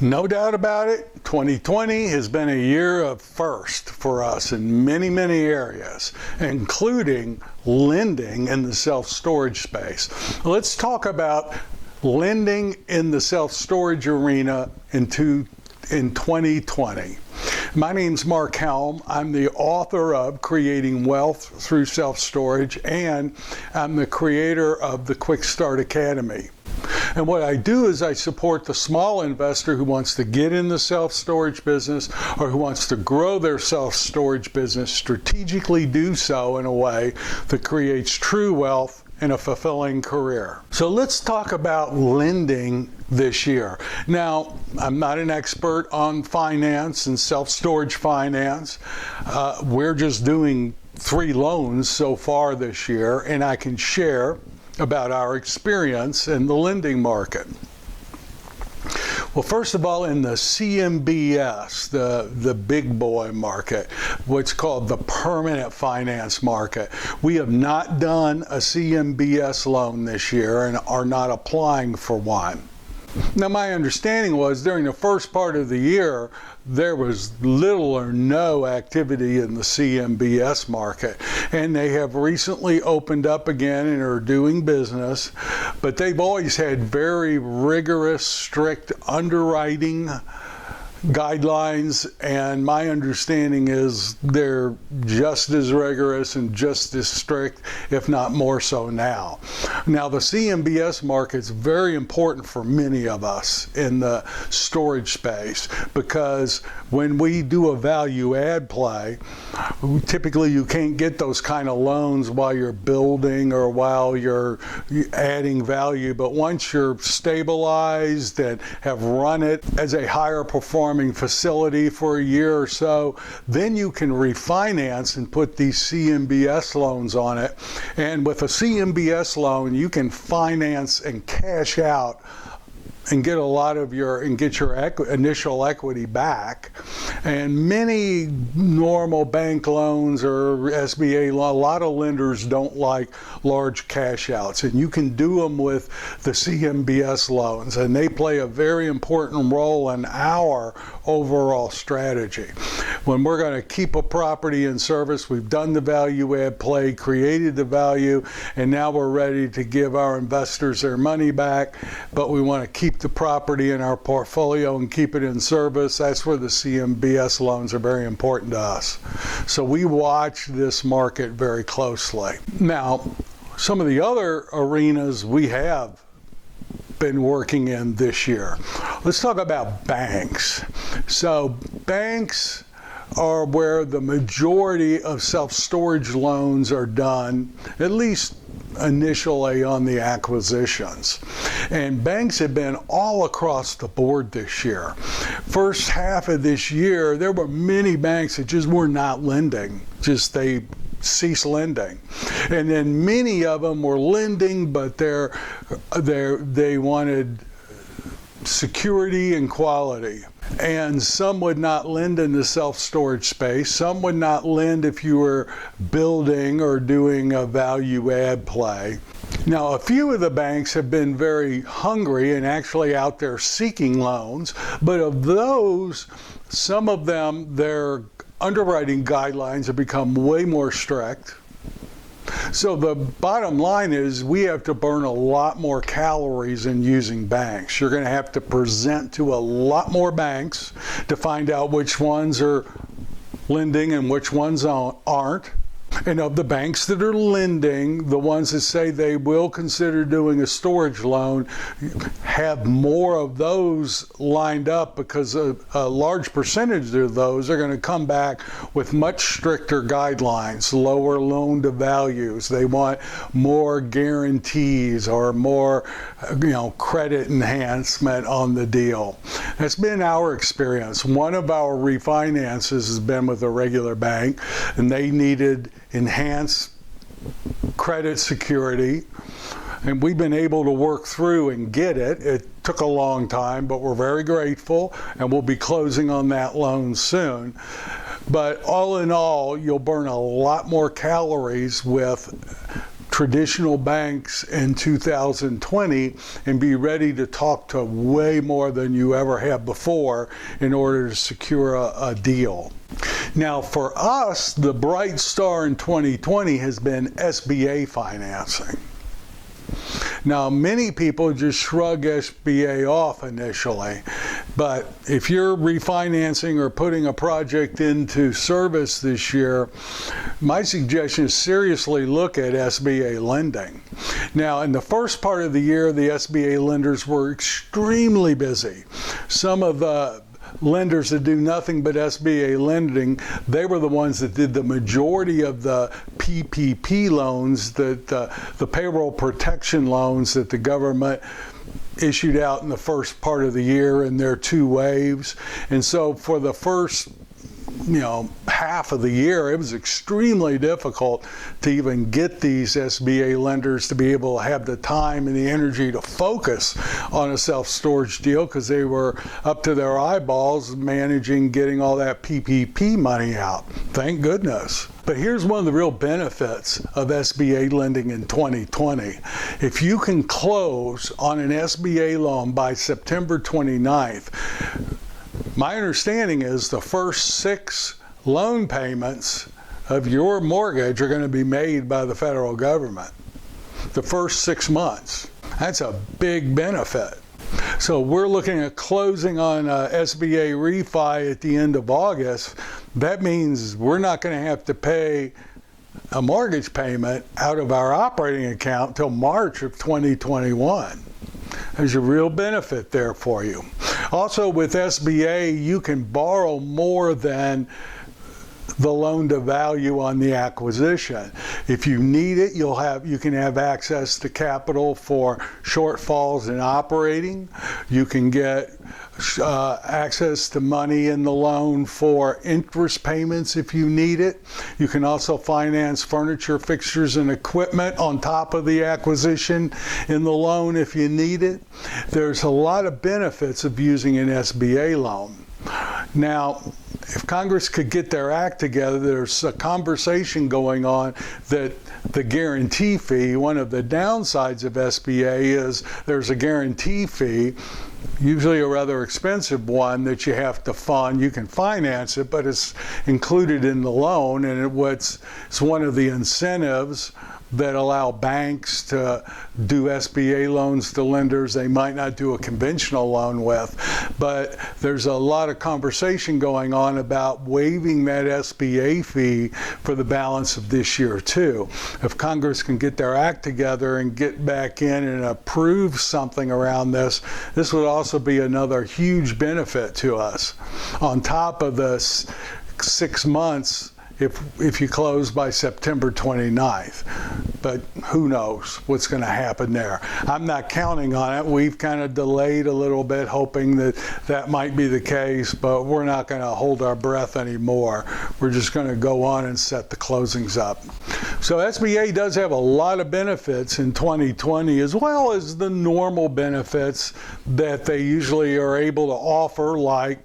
No doubt about it, 2020 has been a year of first for us in many, many areas, including lending in the self-storage space. Let's talk about lending in the self-storage arena in 2020. My name's Mark Helm. I'm the author of Creating Wealth Through Self-Storage, and I'm the creator of the Quick Start Academy. And what I do is I support the small investor who wants to get in the self-storage business or who wants to grow their self-storage business, strategically do so in a way that creates true wealth and a fulfilling career. So let's talk about lending this year. Now, I'm not an expert on finance and self-storage finance. We're just doing 3 loans so far this year, and I can share about our experience in the lending market. Well, first of all, in the CMBS, the big boy market, what's called the permanent finance market, we have not done a CMBS loan this year and are not applying for one. Now, my understanding was during the first part of the year, there was little or no activity in the CMBS market, and they have recently opened up again and are doing business, but they've always had very rigorous, strict underwriting guidelines, and my understanding is they're just as rigorous and just as strict, if not more so now. Now, the CMBS market is very important for many of us in the storage space because when we do a value add play, typically you can't get those kind of loans while you're building or while you're adding value, but once you're stabilized and have run it as a higher performing facility for a year or so, then you can refinance and put these CMBS loans on it. And with a CMBS loan, you can finance and cash out and get a lot of your initial equity back. And many normal bank loans or SBA, a lot of lenders don't like large cash outs, and you can do them with the CMBS loans, and they play a very important role in our overall strategy. When we're going to keep a property in service, we've done the value add play, created the value, and now we're ready to give our investors their money back, but we want to keep the property in our portfolio and keep it in service. That's where the CMBS loans are very important to us. So we watch this market very closely. Now, some of the other arenas we have been working in this year. Let's talk about banks. So banks are where the majority of self-storage loans are done, at least initially on the acquisitions. And banks have been all across the board this year. First half of this year, there were many banks that just were not lending, they ceased lending. And then many of them were lending, but they wanted security and quality. And some would not lend in the self-storage space. Some would not lend if you were building or doing a value add play. Now, a few of the banks have been very hungry and actually out there seeking loans, but of those, some of them, their underwriting guidelines have become way more strict. So the bottom line is we have to burn a lot more calories in using banks. You're going to have to present to a lot more banks to find out which ones are lending and which ones aren't. And of the banks that are lending, the ones that say they will consider doing a storage loan, have more of those lined up because a large percentage of those are going to come back with much stricter guidelines, lower loan to values. They want more guarantees or more, credit enhancement on the deal. That's been our experience. One of our refinances has been with a regular bank, and they needed enhanced credit security, and we've been able to work through and get it. It took a long time, but we're very grateful, and we'll be closing on that loan soon. But all in all, you'll burn a lot more calories with traditional banks in 2020 and be ready to talk to way more than you ever have before in order to secure a deal. Now, for us, the bright star in 2020 has been SBA financing. Now, many people just shrug SBA off initially, but if you're refinancing or putting a project into service this year, my suggestion is seriously look at SBA lending. Now, in the first part of the year, the SBA lenders were extremely busy. Some of the lenders that do nothing but SBA lending, they were the ones that did the majority of the PPP loans, the payroll protection loans that the government issued out in the first part of the year in their 2 waves. And so for the first half of the year, it was extremely difficult to even get these SBA lenders to be able to have the time and the energy to focus on a self-storage deal because they were up to their eyeballs managing getting all that PPP money out. Thank goodness. But here's one of the real benefits of SBA lending in 2020. If you can close on an SBA loan by September 29th, my understanding is the first 6 loan payments of your mortgage are going to be made by the federal government. The first 6 months. That's a big benefit. So we're looking at closing on a SBA refi at the end of August. That means we're not going to have to pay a mortgage payment out of our operating account till March of 2021. There's a real benefit there for you. Also with SBA, you can borrow more than the loan to value on the acquisition. If you need it, you can have access to capital for shortfalls in operating. You can get access to money in the loan for interest payments if you need it. You can also finance furniture, fixtures, and equipment on top of the acquisition in the loan if you need it. There's a lot of benefits of using an SBA loan. Now, if Congress could get their act together, there's a conversation going on that the guarantee fee, one of the downsides of SBA is there's a guarantee fee, usually a rather expensive one that you have to fund. You can finance it, but it's included in the loan, and it's one of the incentives that allow banks to do SBA loans to lenders they might not do a conventional loan with. But there's a lot of conversation going on about waiving that SBA fee for the balance of this year too. If Congress can get their act together and get back in and approve something around this, this would also be another huge benefit to us. On top of the 6 months if you close by September 29th. But who knows what's going to happen there. I'm not counting on it. We've kind of delayed a little bit, hoping that that might be the case, but we're not going to hold our breath anymore. We're just going to go on and set the closings up. So SBA does have a lot of benefits in 2020, as well as the normal benefits that they usually are able to offer, like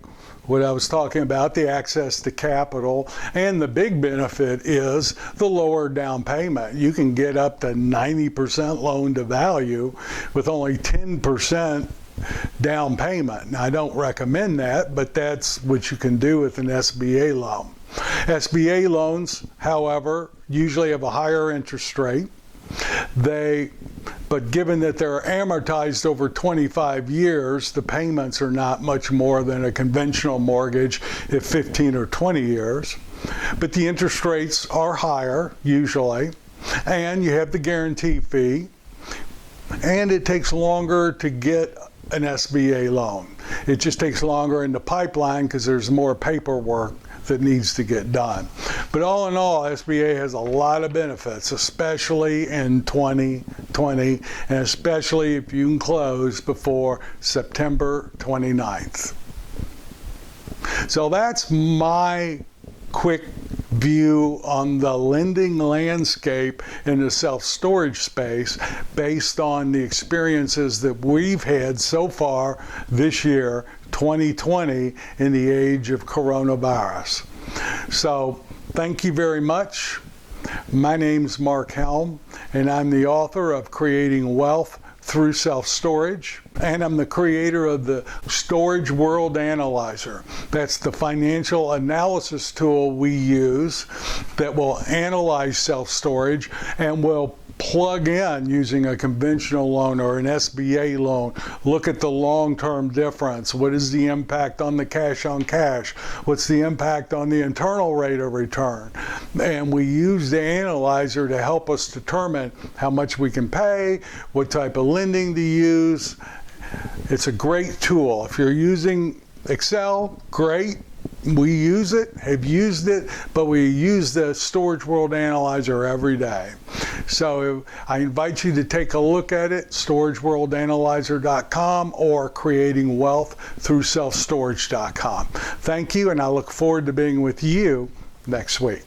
what I was talking about, the access to capital, and the big benefit is the lower down payment. You can get up to 90% loan to value with only 10% down payment. Now, I don't recommend that, but that's what you can do with an SBA loan. SBA loans, however, usually have a higher interest rate. But given that they're amortized over 25 years, the payments are not much more than a conventional mortgage at 15 or 20 years. But the interest rates are higher, usually, and you have the guarantee fee, and it takes longer to get an SBA loan. It just takes longer in the pipeline because there's more paperwork that needs to get done. But all in all, SBA has a lot of benefits, especially in 2020, and especially if you can close before September 29th. So that's my quick view on the lending landscape in the self-storage space based on the experiences that we've had so far this year, 2020, in the age of coronavirus. So thank you very much. My name's Mark Helm, and I'm the author of Creating Wealth Through Self-Storage, and I'm the creator of the Storage World Analyzer. That's the financial analysis tool we use that will analyze self-storage and will plug in using a conventional loan or an SBA loan. Look at the long-term difference. What is the impact on the cash on cash? What's the impact on the internal rate of return? And we use the analyzer to help us determine how much we can pay, what type of lending to use. It's a great tool. If you're using Excel, great. We use it, have used it, but we use the Storage World Analyzer every day. So I invite you to take a look at it, storageworldanalyzer.com or creatingwealththroughselfstorage.com. Thank you, and I look forward to being with you next week.